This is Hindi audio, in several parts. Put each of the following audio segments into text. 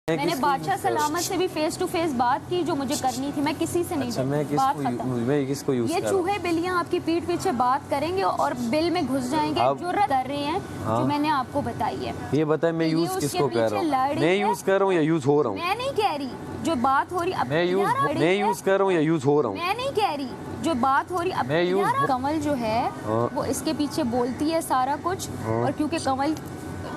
मैंने बादशाह सलामत से भी फेस टू फेस बात की जो मुझे करनी थी, मैं किसी से नहीं बात किसको यूज ये चूहे बिल्लियां आपकी पीठ पीछे बात करेंगे और बिल में घुस जाएंगे, जुर्रत कर रहे हैं। हाँ? जो मैंने आपको बताई है ये बताए मैं यूज किसको कर रहा हूँ, मैं यूज कर रहा हूँ या यूज हो रहा हूँ? मैं नहीं कह रही जो बात हो रही मैं यूज कर रहा हूँ या यूज हो रहा हूँ? मैं नहीं कह रही जो बात हो रही अब मैं कमल जो है वो इसके पीछे बोलती है सारा कुछ, और क्योंकि कमल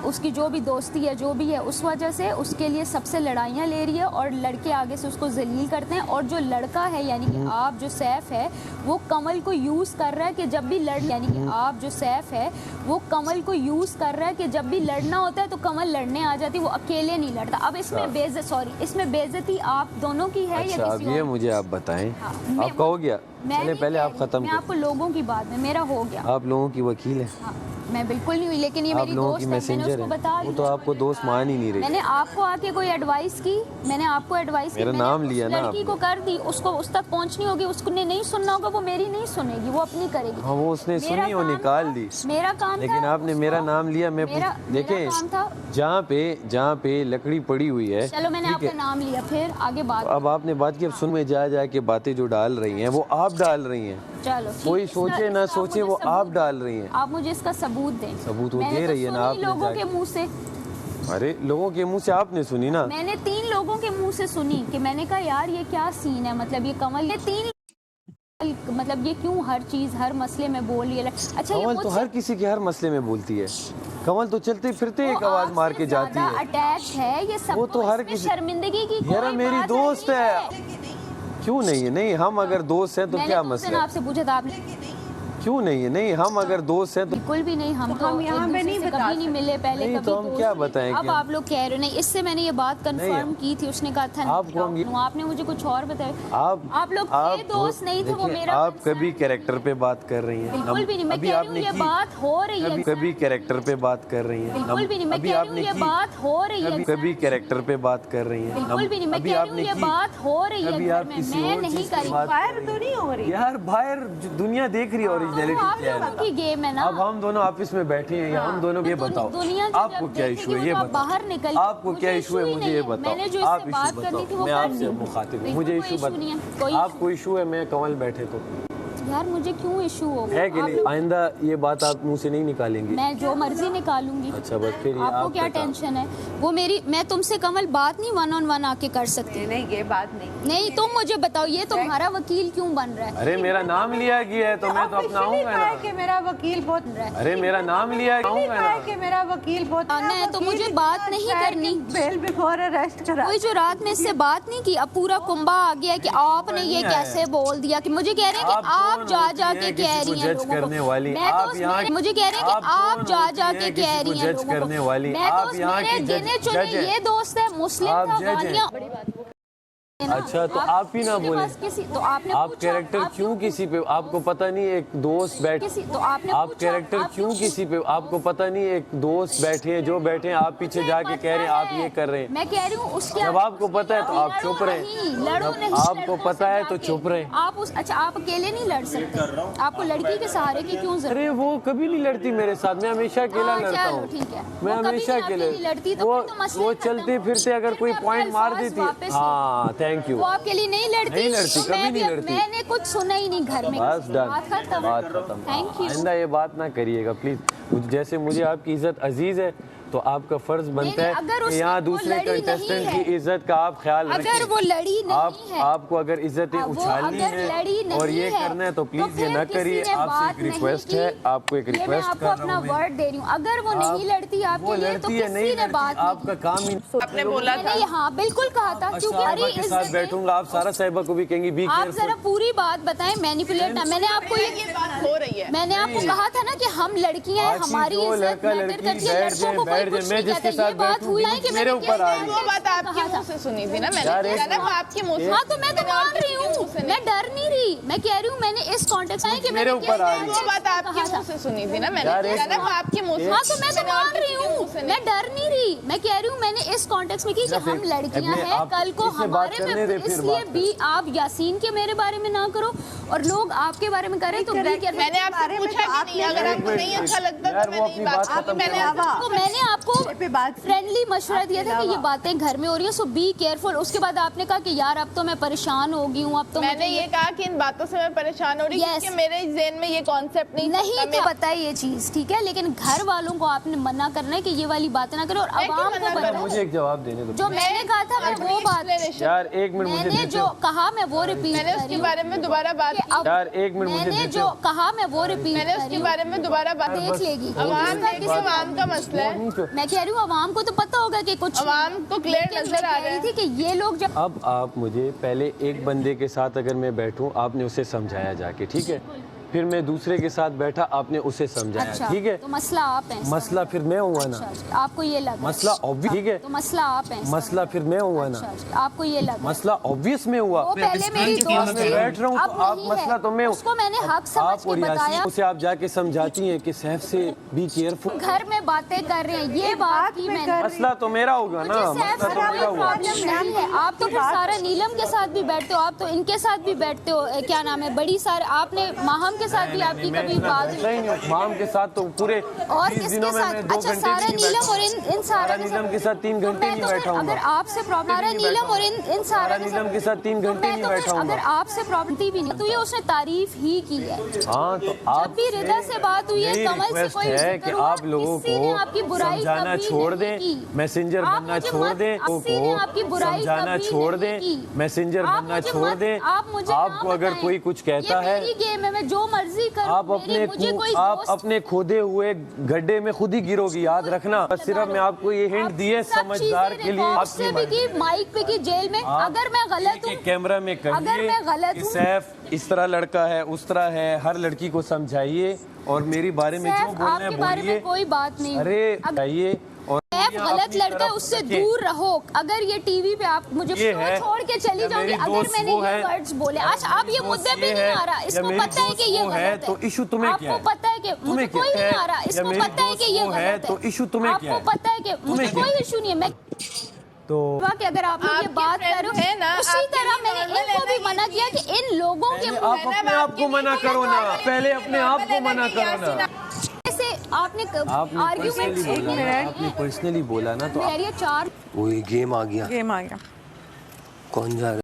उसकी जो भी दोस्ती है जो भी है उस वजह से उसके लिए सबसे लड़ाइयाँ ले रही है और लड़के आगे से उसको जलील करते हैं। और जो लड़का है यानी कि आप जो सैफ है वो कमल को यूज़ कर रहा है कि जब भी यानी कि आप जो सैफ है वो कमल को यूज़ कर रहा है कि जब भी लड़ना होता है तो कमल लड़ने आ जाती है, वो अकेले नहीं लड़ता। अब इसमें इसमें बेइज्जती आप दोनों की है या किसी और? ये मुझे आप बताएं। आपका हो गया? चले पहले आप खत्म। मैं आपको लोगों की बात में मेरा हो गया। आप लोगों की वकील है? मैं बिल्कुल नहीं हुई, लेकिन ये मेरी दोस्त है, मैंने उसको बता वो तो आपको दोस्त मान ही नहीं रही। मैंने आपको आके कोई एडवाइस की, मैंने आपको एडवाइस मेरा नाम लिया ना, लड़की को कर दी, उसको उस तक पहुंचनी होगी, उसने नहीं सुनना होगा, वो मेरी नहीं सुनेगी, वो अपनी करेगी। हाँ वो उसने सुनी और निकाल दी, मेरा काम। लेकिन आपने मेरा नाम लिया। मैं देखें जहाँ पे लकड़ी पड़ी हुई है, चलो मैंने आपका नाम लिया, फिर आगे बात। अब आपने बात की, अब सुन में जा के बातें जो डाल रही हैं वो आप डाल रही हैं। चलो कोई सोचे ना सोचे वो आप डाल रही हैं। आप मुझे इसका सबूत दें। सबूत वो दे रही है ना, आप लोगों के मुंह से। अरे लोगों के मुंह से आपने सुनी ना? मैंने 3 लोगों के मुंह से सुनी कि मैंने कहा यार ये क्या सीन है, मतलब ये कमल, ये 3 मतलब ये क्यों हर चीज हर मसले में बोल रही है। अच्छा कमल तो हर किसी के हर मसले में बोलती है। कमल तो चलते फिरते एक आवाज मार के जाती है। अटैच है ये सब, वो तो हर किसी शर्मिंदगी की यार मेरी दोस्त है। क्यों नहीं है? नहीं हम अगर दोस्त हैं तो क्या मसला है? आपसे पूछा था आपने क्यों नहीं है? नहीं हम अगर दोस्त हैं तो बिल्कुल भी नहीं, हम यहाँ पे नहीं कभी नहीं मिले पहले, नहीं, कभी तो हम क्या बताएं? अब आप लोग कह रहे हो नहीं, इससे मैंने ये बात कंफर्म की थी, उसने कहा था आपने मुझे कुछ और बताया। आप लोग ये दोस्त नहीं थे, वो मेरा। आप कभी कैरेक्टर पे बात कर रही हैं? बिल्कुल भी नहीं, मैं कह रही हूँ ये बात हो रही है। कभी कैरेक्टर पे बात कर रही हैं? बिल्कुल भी नहीं, मैं कह रही हूँ ये बात हो रही है। कभी कैरेक्टर पे बात कर रही हैं? बिल्कुल भी नहीं, मैं कह रही हूँ ये बात हो रही है। मैं नहीं करी, बाहर तो नहीं हो रही यार, बाहर दुनिया देख रही है ओरिजिनलिटी क्या है। की गेम है ना। अब हम दोनों ऑफिस में बैठे हैं या हम दोनों, ये बताओ आपको क्या इशू है? ये बताओ बाहर निकल, आपको क्या इशू है? मुझे ये बताओ। आप इशू बताओ, मैं आपसे मुखातिब हूँ, मुझे इशू बताओ। आपको इशू है मैं कमल बैठे तो यार मुझे क्यों इशू हो है कि नहीं? आइंदा ये बात आप मुंह से नहीं निकालेंगी? मैं जो मर्जी निकालूंगी। अच्छा बस फिर आपको क्या टेंशन है? वो मेरी, मैं तुमसे कमल बात नहीं 1 on 1 आके कर सकती। नहीं ये बात नहीं। तुम मुझे बताओ ये तुम्हारा वकील क्यों बन रहा है? अरे मेरा नाम लिया गया है तो मैं तो अपना आऊंगा ना कि मेरा वकील बहुत। अरे मेरा नाम लिया है कि मेरा वकील बहुत आना है तो मुझे बात नहीं करनी। बेल बिफोर अरेस्ट करा। कोई जो रात में इससे बात नहीं की, अब पूरा कुंबा आ गया कि आपने ये कैसे बोल दिया, कि मुझे कह रहे हैं कि आप जा के कह रही हैं लोगों को। मुझे कह रहे हैं कि आप जा के कह रही हैं लोगों को। मैं तो मेरे गिने चुने ये दोस्त है, मुस्लिम था, गालियां। अच्छा तो आप ही ना बोले तो आपने आप कैरेक्टर क्यों किसी पे, आपको पता नहीं एक दोस्त बैठे तो आप कैरेक्टर क्यों किसी पे, आपको पता नहीं एक दोस्त बैठे हैं, जो बैठे हैं आप पीछे जाके कह रहे हैं आप ये कर रहे हैं। मैं कह रही हूँ उसके, जब आपको पता है तो आप चुप रहे, जब आपको पता है तो चुप रहे। आप अच्छा आप अकेले नहीं लड़ सकते, आपको लड़की के सहारे की क्यों जरूरत? अरे वो कभी नहीं लड़ती मेरे साथ, मैं हमेशा अकेला लड़ता हूँ। ठीक है, मैं हमेशा अकेले लड़ती। वो चलते फिरते अगर कोई पॉइंट मार देती, हाँ थैंक यू, वो आपके लिए नहीं लड़ती। नहीं लड़ती, कभी नहीं लड़ती। मैंने कुछ सुना ही नहीं घर में। बस डन, बात खत्म। Thank you. आइंदा ये बात ना करिएगा प्लीज। जैसे मुझे आपकी इज्जत अजीज है तो आपका फर्ज बनता है कि यहाँ दूसरे कंटेस्टेंट की इज्जत का आप ख्याल रखें। अगर वो लड़ी नहीं है, आपको अगर इज्जतें उछालनी है और ये करना है तो प्लीज ये ना करिए। आपसे एक रिक्वेस्ट है, आपको एक रिक्वेस्ट कर रहा हूँ, वर्ड दे रही हूँ, अगर वो नहीं लड़ती आपके लिए तो किसी ने बात, आपका काम ही आपने बोला था। हाँ बिल्कुल कहा था, क्योंकि के साथ बैठूंगा आप सारा साहिबा को भी कहेंगी बी आप जरा पूरी बात बताएं, मैनिपुलेट ना। मैंने आपको हो रही है, मैंने आपको कहा था ना कि हम लड़कियां हैं, हमारी इज्जत मैटर करती है, लड़कों को कोई कुछ नहीं कहता। ये बात हुई है कि मेरे ऊपर आ रही है। वो बात आपके मुंह से सुनी थी ना मैंने, आपके मुंह से। हाँ तो मैं तो मान रही हूँ, मैं डर नहीं रही, मैं कह रही हूँ मैंने इस कॉन्टेक्स्ट में कि मेरे ऊपर आ रही है। वो बात आपके मुंह से सुनी थी ना मैंने, आपके मुंह से। हाँ तो मैं तो मान रही हूँ, मैं डर नहीं रही, मैं कह रही हूँ मैंने इस कॉन्टेक्स्ट में की कि हम लड़कियां हैं, कल को हमारे में, इसलिए भी आप यासीन के मेरे बारे में ना करो और लोग आपके बारे में करें तो मैंने आपसे पूछा कि नहीं, अगर आपको नहीं अच्छा लगता तो मैंने आपको फ्रेंडली मशवरा दिया था कि ये बातें घर में हो रही है, सो बी केयरफुल। उसके बाद आपने कहा कि यार अब तो मैं परेशान हो गई हूँ, अब तो मैंने ये कहा कि इन बातों से मैं परेशान हो रही हूँ क्योंकि मेरे ज़हन में ये कॉन्सेप्ट नहीं था, पता है ये चीज, ठीक है, लेकिन घर वालों को आपने मना करना है कि ये वाली बातें ना करो, और आवाम को बताओ। मुझे एक जवाब देने दो। जो मैंने कहा था मैं वो बात, यार एक मिनट, मैंने जो कहा मैं वो रिपीट, मैंने उसके बारे में दोबारा बात की। यार एक मिनट, मैंने जो कहा मैं वो रिपीट, मैंने उसके बारे में दोबारा बात देख लेगी। अवाम का मसला है। मैं कह रही हूँ अवाम को तो पता होगा कि कुछ, अवाम को क्लियर नजर आ रहा है थी कि ये लोग जब, अब आप मुझे पहले एक बंदे के साथ अगर मैं बैठूं, आपने उसे समझाया जाके, ठीक है, फिर मैं दूसरे के साथ बैठा, आपने उसे समझाया, अच्छा, ठीक है, तो मसला आप हैं, मसला फिर मैं हुआ ना। अच्छा, आपको ये लगा मसला ऑब्वियस, ठीक है, तो मसला आप हैं, मसला फिर मैं हुआ ना। अच्छा, आपको ये लगा मसला ऑब्वियस में हुआ, वो पहले मेरी दोस्त थी, बैठ रहा हूँ तो अब आप नहीं मसला है। तो मैं उसको मैंने हक समझ आप के और बताया। यासीन उसे आप जाके समझाती हैं कि सैफ से बी केयरफुल। घर में बातें कर रहे हैं, ये बात की मैंने, मसला तो मेरा होगा ना, मसला तो मेरा हुआ। प्रॉब्लम नहीं है। आप तो फिर सारा नीलम के साथ भी बैठते हो, आप तो इनके साथ भी बैठते हो, क्या नाम है, बड़ी सारे, आपने माहम के साथ भी आपकी कभी बात नहीं, माम के साथ तो पूरे और 30 किसके दिनों में साथ? मैं 2 अच्छा, घंटे सारा नहीं नीलम बैठा और इन सारा नीलम के साथ 3 घंटे नहीं बैठा हूँ। अगर आपसे प्रॉब्लम, सारा नीलम और इन सारा नीलम के साथ 3 घंटे नहीं बैठा हूँ। अगर आपसे प्रॉब्लम भी नहीं तो ये उसने तारीफ ही की है। हाँ, तो जब भी रिदा से बात हुई है, कमल से कोई है कि आप लोगों को आपकी बुराई समझाना छोड़ दें, मैसेंजर बनना छोड़ दें, आपकी बुराई समझाना छोड़ दें, मैसेंजर बनना छोड़ दें। आपको अगर कोई कुछ कहता है, गेम है, मैं जो मर्जी करूं, आप अपने खोदे हुए गड्ढे में खुद ही गिरोगी, याद रखना। बस सिर्फ मैं आपको ये हिंट दिए समझदार के लिए, आपकी माइक पे की जेल में, अगर मैं गलत हूँ कैमरा में अगर मैं गलत हूँ, सैफ इस तरह लड़का है, उस तरह है, हर लड़की को समझाइए और मेरी बारे में जो बोलना है बोलिए, कोई बात नहीं। अरे बताइए, और सैफ गलत लड़का है, उससे दूर रहो। अगर ये टीवी पे आप मुझे छोड़ के चली जाओगी, अगर मैंने ये वर्ड्स बोले, अच्छा अब ये मुद्दे पे नहीं आ रहा, इसको पता है कि ये गलत है, तो इशू तुम्हें क्या है? आपको पता है कि मुझे कोई नहीं आ रहा, इसको पता है कि ये गलत है, तो इशू तुम्हें क्या है? आपको पता है कि मुझे कोई इशू नहीं है। मैं तो कि अगर आप लोग ये बात कर रहे हो, उसी तरह मैंने इनको भी मना किया कि इन लोगों के, आप अपने आप को मना करो ना, पहले अपने आप को मना करो ना। आपने पर्सनली बोला ना, तो 4 वो गेम आ गया, गेम आ गया। कौन जा रहा है?